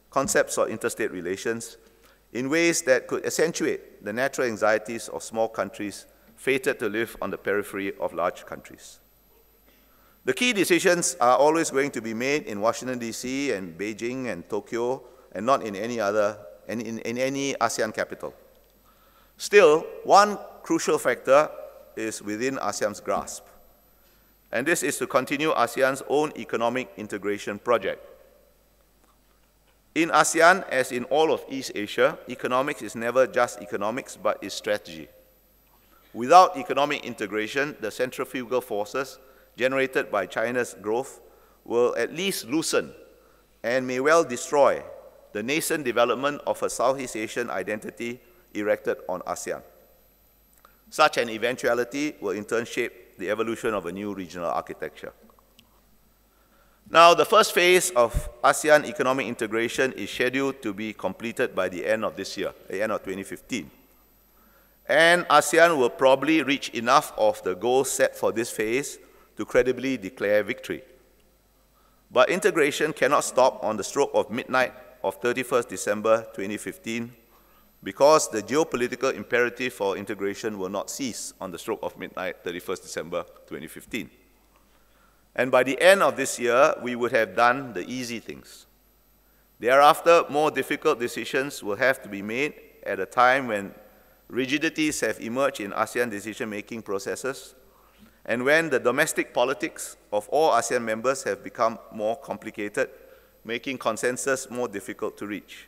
concepts of interstate relations, in ways that could accentuate the natural anxieties of small countries fated to live on the periphery of large countries. The key decisions are always going to be made in Washington, D.C. and Beijing and Tokyo, and not in any ASEAN capital. Still, one crucial factor is within ASEAN's grasp, and this is to continue ASEAN's own economic integration project. In ASEAN, as in all of East Asia, economics is never just economics, but is strategy. Without economic integration, the centrifugal forces generated by China's growth will at least loosen and may well destroy the nascent development of a Southeast Asian identity erected on ASEAN. Such an eventuality will in turn shape the evolution of a new regional architecture. Now, the first phase of ASEAN economic integration is scheduled to be completed by the end of this year, the end of 2015. And ASEAN will probably reach enough of the goals set for this phase to credibly declare victory. But integration cannot stop on the stroke of midnight of 31st December 2015, because the geopolitical imperative for integration will not cease on the stroke of midnight 31st December 2015. And by the end of this year, we would have done the easy things. Thereafter, more difficult decisions will have to be made at a time when rigidities have emerged in ASEAN decision-making processes, and when the domestic politics of all ASEAN members have become more complicated, making consensus more difficult to reach.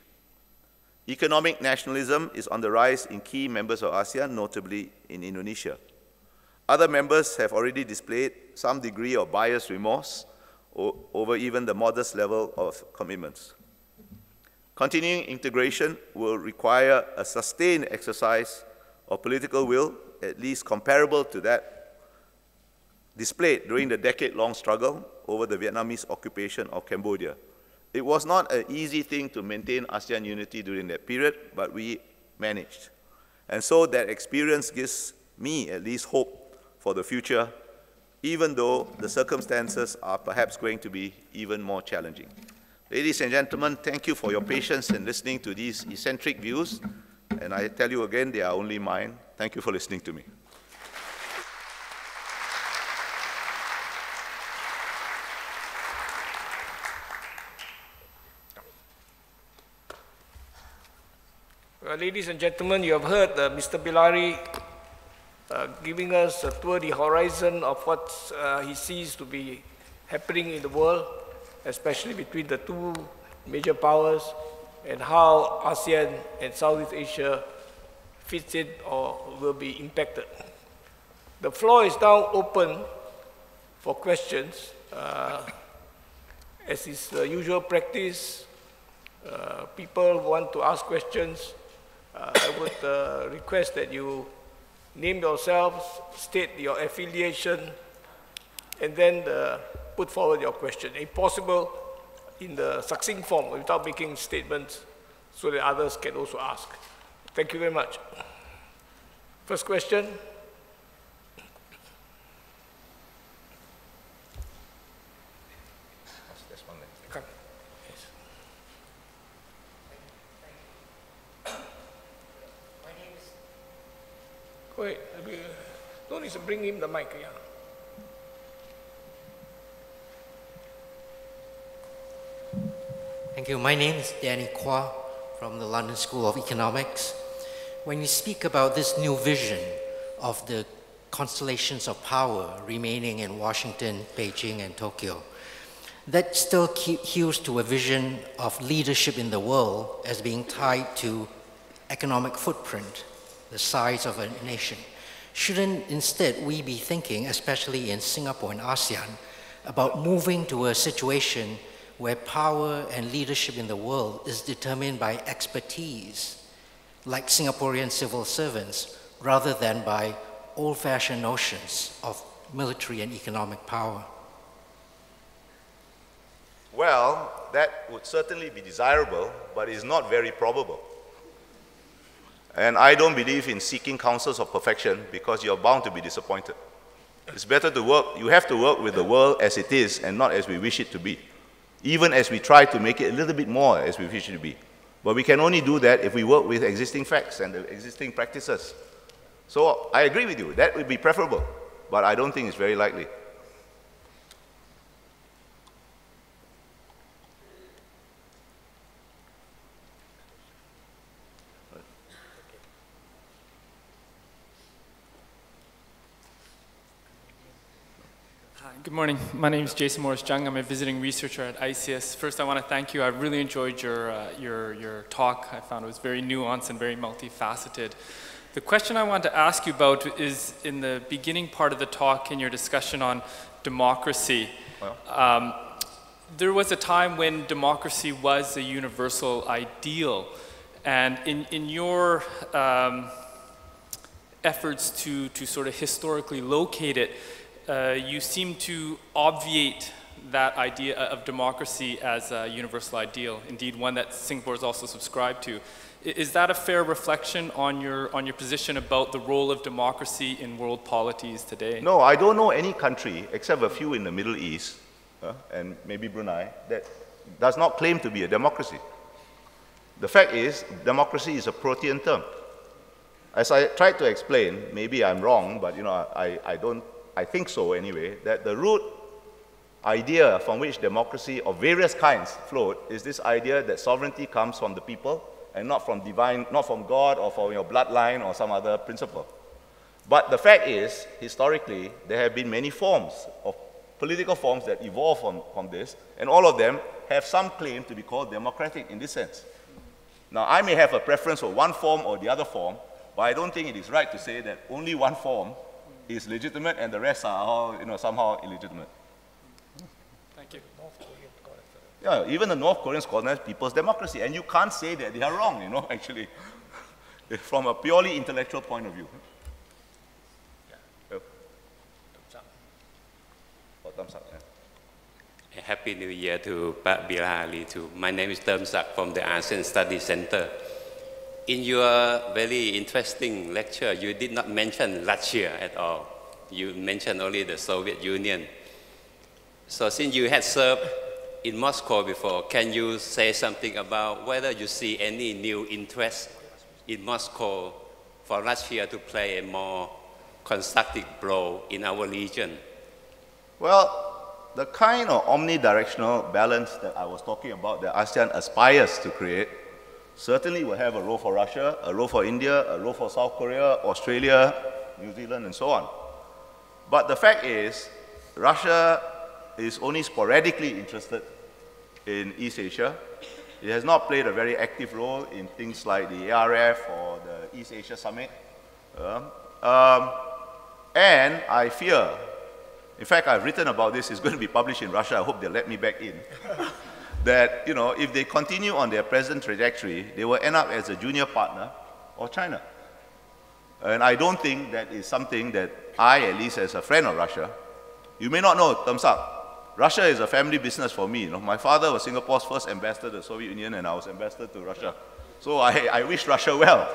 Economic nationalism is on the rise in key members of ASEAN, notably in Indonesia. Other members have already displayed some degree of buyer's remorse over even the modest level of commitments. Continuing integration will require a sustained exercise of political will, at least comparable to that displayed during the decade-long struggle over the Vietnamese occupation of Cambodia. It was not an easy thing to maintain ASEAN unity during that period, but we managed. And so that experience gives me at least hope for the future, even though the circumstances are perhaps going to be even more challenging. Ladies and gentlemen, thank you for your patience in listening to these eccentric views. And I tell you again, they are only mine. Thank you for listening to me. Ladies and gentlemen, you have heard Mr. Bilari giving us a tour the horizon of what he sees to be happening in the world, especially between the two major powers, and how ASEAN and Southeast Asia fits in or will be impacted. The floor is now open for questions. As is the usual practice, people want to ask questions. I would request that you name yourselves, state your affiliation, and then put forward your question, if possible, in the succinct form, without making statements, so that others can also ask. Thank you very much. First question. Come. Yes. My name is... Wait, don't need to bring him the mic. Yeah. Thank you. My name is Danny Kwa from the London School of Economics. When you speak about this new vision of the constellations of power remaining in Washington, Beijing, and Tokyo, that still hews to a vision of leadership in the world as being tied to economic footprint, the size of a nation. Shouldn't instead we be thinking, especially in Singapore and ASEAN, about moving to a situation where power and leadership in the world is determined by expertise, like Singaporean civil servants, rather than by old-fashioned notions of military and economic power? Well, that would certainly be desirable, but it's not very probable. And I don't believe in seeking counsels of perfection because you're bound to be disappointed. It's better to work, you have to work with the world as it is and not as we wish it to be, even as we try to make it a little bit more as we wish it to be. But we can only do that if we work with existing facts and the existing practices. So I agree with you, that would be preferable, but I don't think it's very likely. Good morning. My name is Jason Morris-Jung. I'm a visiting researcher at ICS. First, I want to thank you. I really enjoyed your talk. I found it was very nuanced and very multifaceted. The question I want to ask you about is in the beginning part of the talk in your discussion on democracy. Well, there was a time when democracy was a universal ideal. And in your efforts to sort of historically locate it, you seem to obviate that idea of democracy as a universal ideal, indeed one that Singapore is also subscribed to. Is that a fair reflection on your position about the role of democracy in world polities today? No, I don't know any country, except a few in the Middle East, and maybe Brunei, that does not claim to be a democracy. The fact is, democracy is a protean term. As I tried to explain, maybe I'm wrong, but I think so anyway, that the root idea from which democracy of various kinds flowed is this idea that sovereignty comes from the people and not from God or from your bloodline or some other principle. But the fact is, historically, there have been many forms of political forms that evolve from this, and all of them have some claim to be called democratic in this sense. Now, I may have a preference for one form or the other form, but I don't think it is right to say that only one form is legitimate and the rest are all, somehow illegitimate. Thank you. Yeah, even the North Koreans call them people's democracy, and you can't say that they are wrong, actually, from a purely intellectual point of view. Yeah. Thumbs up. Yeah. Happy New Year to Pak Bilahari too. My name is Term Sak from the ASEAN Studies Center. In your very interesting lecture, you did not mention Russia at all. You mentioned only the Soviet Union. So since you had served in Moscow before, can you say something about whether you see any new interest in Moscow for Russia to play a more constructive role in our region? Well, the kind of omnidirectional balance that I was talking about that ASEAN aspires to create certainly will have a role for Russia, a role for India, a role for South Korea, Australia, New Zealand, and so on. But the fact is, Russia is only sporadically interested in East Asia. It has not played a very active role in things like the ARF or the East Asia Summit. And I fear, in fact, I've written about this, it's going to be published in Russia, I hope they'll let me back in, that if they continue on their present trajectory, they will end up as a junior partner of China. And I don't think that is something that I, at least as a friend of Russia, you may not know, thumbs up, Russia is a family business for me. My father was Singapore's first ambassador to the Soviet Union, and I was ambassador to Russia. So I wish Russia well.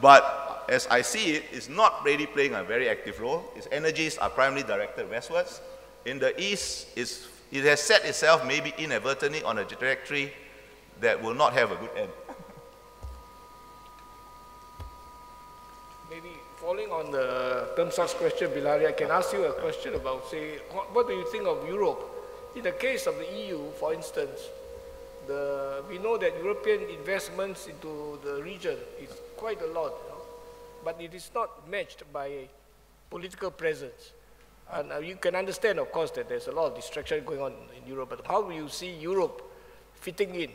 But as I see it, it's not really playing a very active role. Its energies are primarily directed westwards. In the East, it has set itself maybe inadvertently on a trajectory that will not have a good end. Maybe following on the Term Sak's question, Bilahari, I can ask you a question about, say, what do you think of Europe? In the case of the EU, for instance, we know that European investments into the region is quite a lot, but it is not matched by political presence. And you can understand, of course, that there's a lot of distraction going on in Europe, but how do you see Europe fitting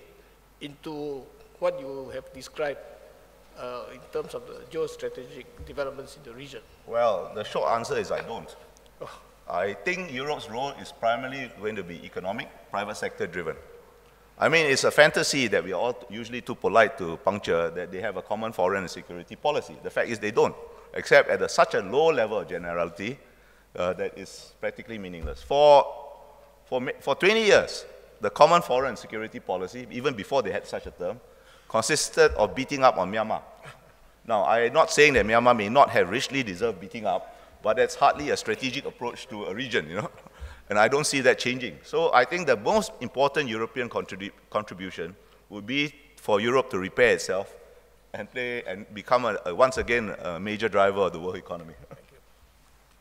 into what you have described in terms of the geostrategic developments in the region? Well, the short answer is I don't. I think Europe's role is primarily going to be economic, private sector driven. I mean, it's a fantasy that we are all usually too polite to puncture that they have a common foreign and security policy. The fact is they don't, except at such a low level of generality that is practically meaningless. For For 20 years, the common foreign and security policy, even before they had such a term, consisted of beating up on Myanmar. Now, I'm not saying that Myanmar may not have richly deserved beating up, but that's hardly a strategic approach to a region, you know, and I don't see that changing. So I think the most important European contribution would be for Europe to repair itself and become, once again, a major driver of the world economy. Thank you.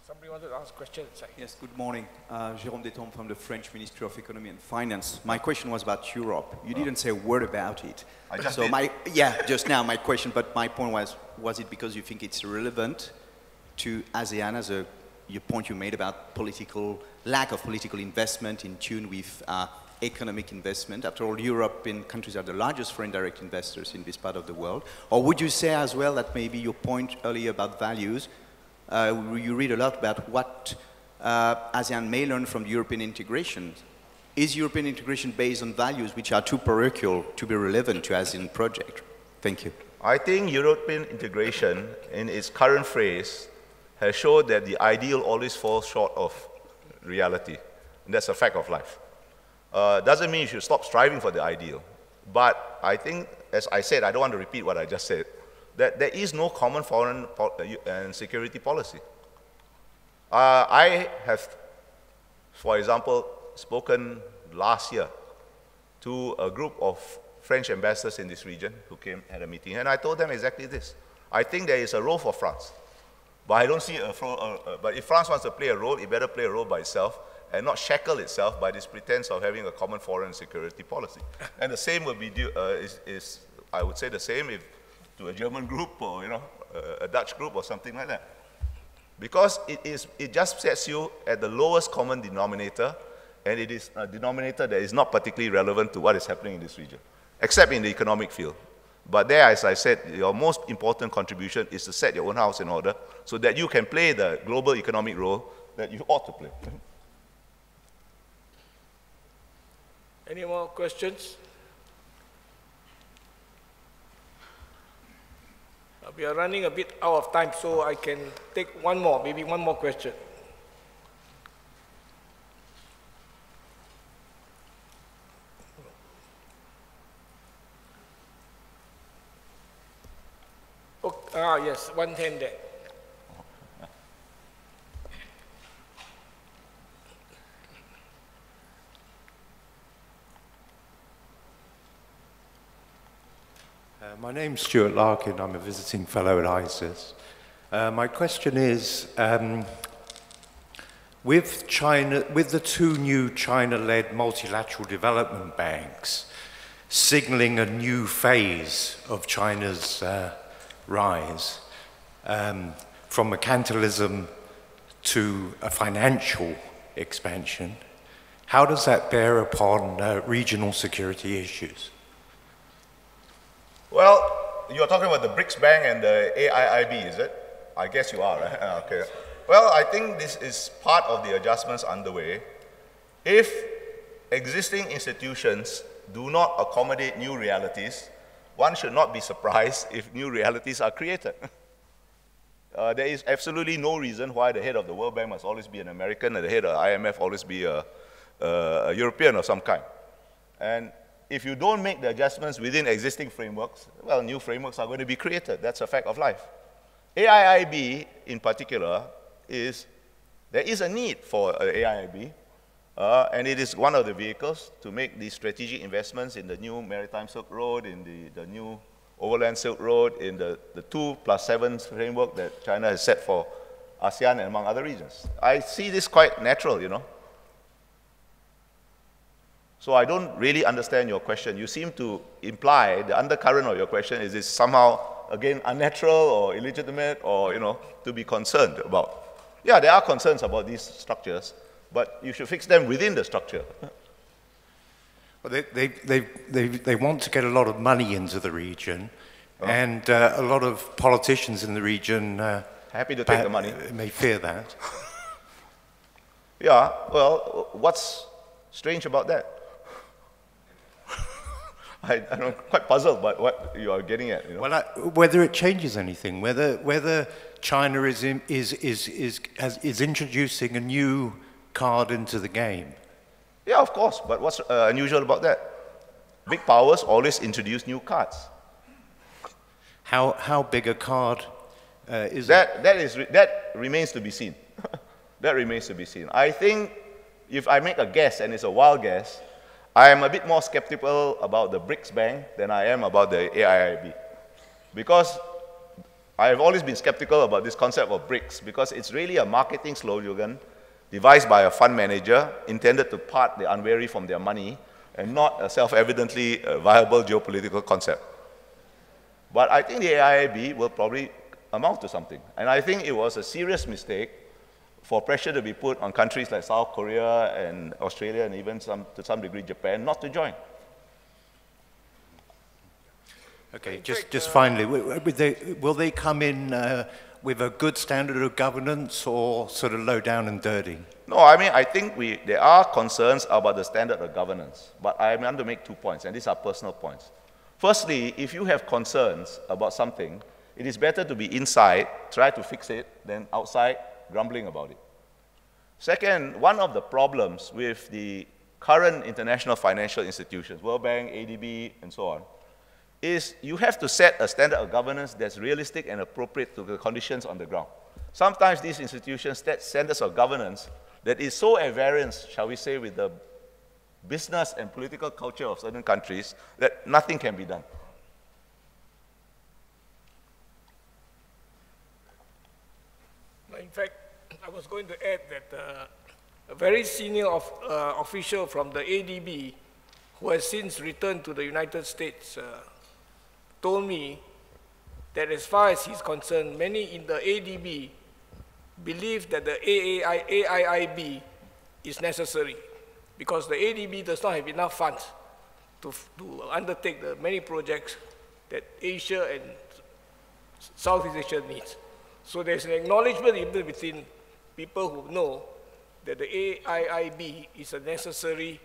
Somebody wanted to ask a question? Yes, good morning. Jérôme Detombe from the French Ministry of Economy and Finance. My question was about Europe. You didn't say a word about it. I just so did. Just now my question, but my point was it because you think it's relevant to ASEAN as your point you made about lack of political investment in tune with economic investment? After all, European countries are the largest foreign direct investors in this part of the world. Or would you say as well that maybe your point earlier about values, you read a lot about what ASEAN may learn from European integration. Is European integration based on values which are too parochial to be relevant to ASEAN project? Thank you. I think European integration, in its current phrase, has showed that the ideal always falls short of reality. And that's a fact of life. Doesn't mean you should stop striving for the ideal. But I think, as I said, I don't want to repeat what I just said, that there is no common foreign and security policy. I have, for example, spoken last year to a group of French ambassadors in this region who came at a meeting, and I told them exactly this. I think there is a role for France, but I don't see but if France wants to play a role, it better play a role by itself and not shackle itself by this pretense of having a common foreign and security policy. And the same would be, I would say the same if to a German group or a Dutch group or something like that. Because it just sets you at the lowest common denominator, and it is a denominator that is not particularly relevant to what is happening in this region, except in the economic field. But there, as I said, your most important contribution is to set your own house in order so that you can play the global economic role that you ought to play. Any more questions? We are running a bit out of time, so I can take one more, maybe one more question. Okay, yes, one hand there. My name's Stuart Larkin. I'm a visiting fellow at ISIS. My question is, with the two new China-led multilateral development banks signaling a new phase of China's rise, from mercantilism to a financial expansion, how does that bear upon regional security issues? Well, you're talking about the BRICS Bank and the AIIB, is it? I guess you are, right? Okay. Well, I think this is part of the adjustments underway. If existing institutions do not accommodate new realities, one should not be surprised if new realities are created. There is absolutely no reason why the head of the World Bank must always be an American and the head of the IMF always be a European of some kind. And if you don't make the adjustments within existing frameworks, well, new frameworks are going to be created. That's a fact of life. AIIB, in particular, there is a need for AIIB, and it is one of the vehicles to make these strategic investments in the new Maritime Silk Road, in the new Overland Silk Road, in the 2+7 framework that China has set for ASEAN and among other regions. I see this quite natural, So I don't really understand your question. You seem to imply the undercurrent of your question is this somehow, again, unnatural or illegitimate or, to be concerned about. Yeah, there are concerns about these structures, but you should fix them within the structure. Well, they want to get a lot of money into the region, and a lot of politicians in the region happy to take the money. May fear that. Yeah, well, what's strange about that? I'm quite puzzled by what you are getting at. Well, whether it changes anything, whether China is introducing a new card into the game, Yeah, of course, but what's unusual about that? Big powers always introduce new cards. How big a card is it? That remains to be seen. That remains to be seen. I think if I make a guess, and it's a wild guess, I am a bit more skeptical about the BRICS Bank than I am about the AIIB. Because I have always been skeptical about this concept of BRICS, because it's really a marketing slogan devised by a fund manager intended to part the unwary from their money, and not a self-evidently viable geopolitical concept. But I think the AIIB will probably amount to something. And I think it was a serious mistake for pressure to be put on countries like South Korea and Australia, and even to some degree Japan, not to join. Okay, just finally, will they come in with a good standard of governance, or sort of low down and dirty? No, I mean, I think there are concerns about the standard of governance, but I want to make 2 points, and these are personal points. Firstly, if you have concerns about something, it is better to be inside, try to fix it, than outside, grumbling about it. Second, one of the problems with the current international financial institutions, World Bank, ADB, and so on, is you have to set a standard of governance that's realistic and appropriate to the conditions on the ground. Sometimes these institutions set standards of governance that is so at variance, shall we say, with the business and political culture of certain countries that nothing can be done. In fact, I was going to add that a very senior official from the ADB, who has since returned to the United States, told me that as far as he's concerned, many in the ADB believe that the AIIB is necessary, because the ADB does not have enough funds to undertake the many projects that Asia and Southeast Asia needs. So there's an acknowledgement even within people who know that the AIIB is a necessary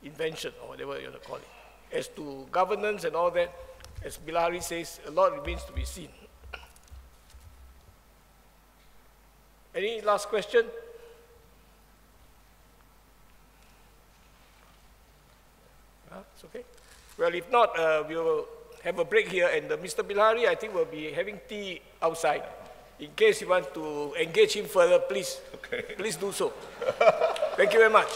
invention, or whatever you want to call it. As to governance and all that, as Bilahari says, a lot remains to be seen. Any last question? It's okay. Well, if not, we will have a break here, and Mr. Bilahari, I think, will be having tea outside. In case you want to engage him further, please, please do so. Thank you very much.